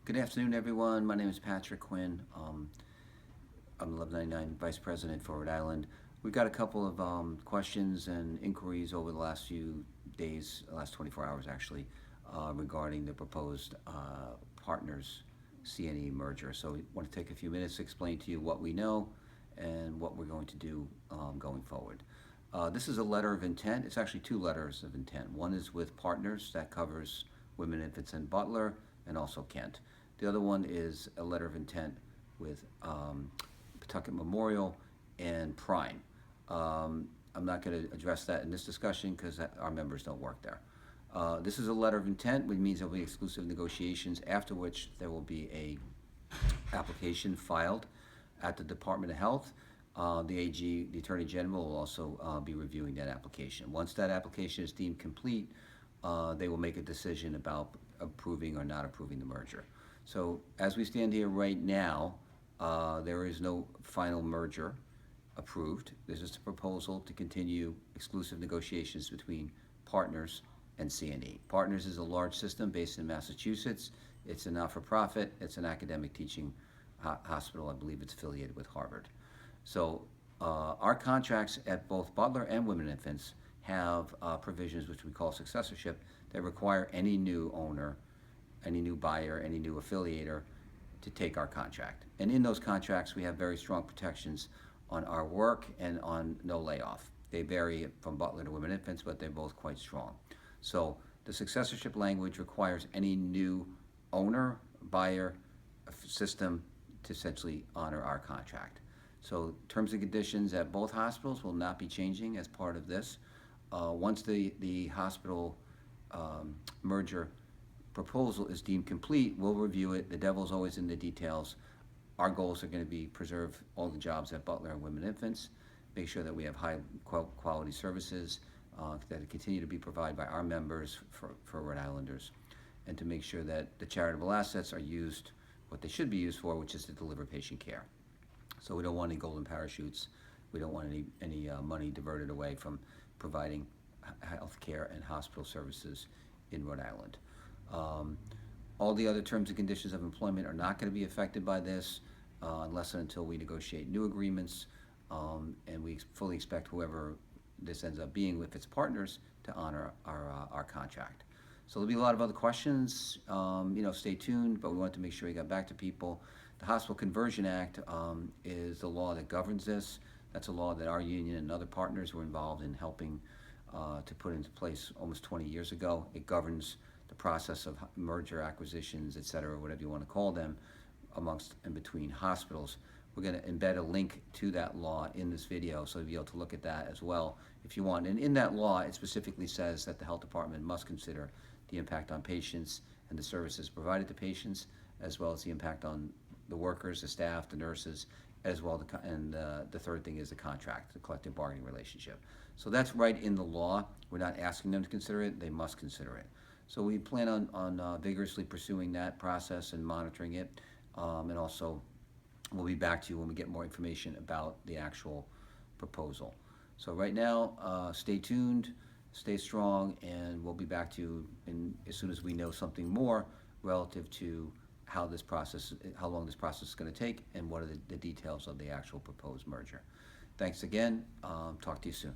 Good afternoon, everyone. My name is Patrick Quinn. I'm 1199 Vice President for Rhode Island. We've got a couple of questions and inquiries over the last few days, last 24 hours actually, regarding the proposed Partners CNE merger. So we want to take a few minutes to explain to you what we know and what we're going to do going forward. This is a letter of intent. It's actually two letters of intent. One is with Partners, that covers Women, Infants, and Butler, and also Kent. The other one is a letter of intent with Pawtucket Memorial and Prime. I'm not going to address that in this discussion because our members don't work there. This is a letter of intent, which means there will be exclusive negotiations, after which there will be a application filed at the Department of Health. The AG, the Attorney General, will also be reviewing that application. Once that application is deemed complete, they will make a decision about approving or not approving the merger. So as we stand here right now, there is no final merger approved. There's just a proposal to continue exclusive negotiations between Partners and CNE. Partners is a large system based in Massachusetts. It's a not-for-profit. It's an academic teaching hospital. I believe it's affiliated with Harvard. So our contracts at both Butler and Women and Infants have provisions which we call successorship that require any new owner, any new buyer, any new affiliator to take our contract. And in those contracts, we have very strong protections on our work and on no layoff. They vary from Butler to Women and Infants, but they're both quite strong. So the successorship language requires any new owner, buyer, system to essentially honor our contract. So terms and conditions at both hospitals will not be changing as part of this. Once the hospital merger proposal is deemed complete, we'll review it. The devil's always in the details. Our goals are going to be preserve all the jobs at Butler and Women and Infants, make sure that we have high quality services that continue to be provided by our members for Rhode Islanders, and to make sure that the charitable assets are used what they should be used for, which is to deliver patient care. So we don't want any golden parachutes. We don't want any money diverted away from providing health care and hospital services in Rhode Island. All the other terms and conditions of employment are not going to be affected by this unless and until we negotiate new agreements, and we fully expect whoever this ends up being, if it's Partners, to honor our contract. So there'll be a lot of other questions. Stay tuned, but we want to make sure we got back to people. The Hospital Conversion Act is the law that governs this. That's a law that our union and other partners were involved in helping to put into place almost 20 years ago. It governs the process of merger, acquisitions, et cetera, whatever you want to call them, amongst and between hospitals. We're going to embed a link to that law in this video, so you'll be able to look at that as well if you want. And in that law, it specifically says that the health department must consider the impact on patients and the services provided to patients, as well as the impact on the workers, the staff, the nurses, as well. And the third thing is the contract, the collective bargaining relationship. So that's right in the law. We're not asking them to consider it. They must consider it. So we plan on vigorously pursuing that process and monitoring it. And also, we'll be back to you when we get more information about the actual proposal. So right now, stay tuned, stay strong, and we'll be back to you as soon as we know something more relative to how long this process is going to take, and what are the details of the actual proposed merger. Thanks again. Talk to you soon.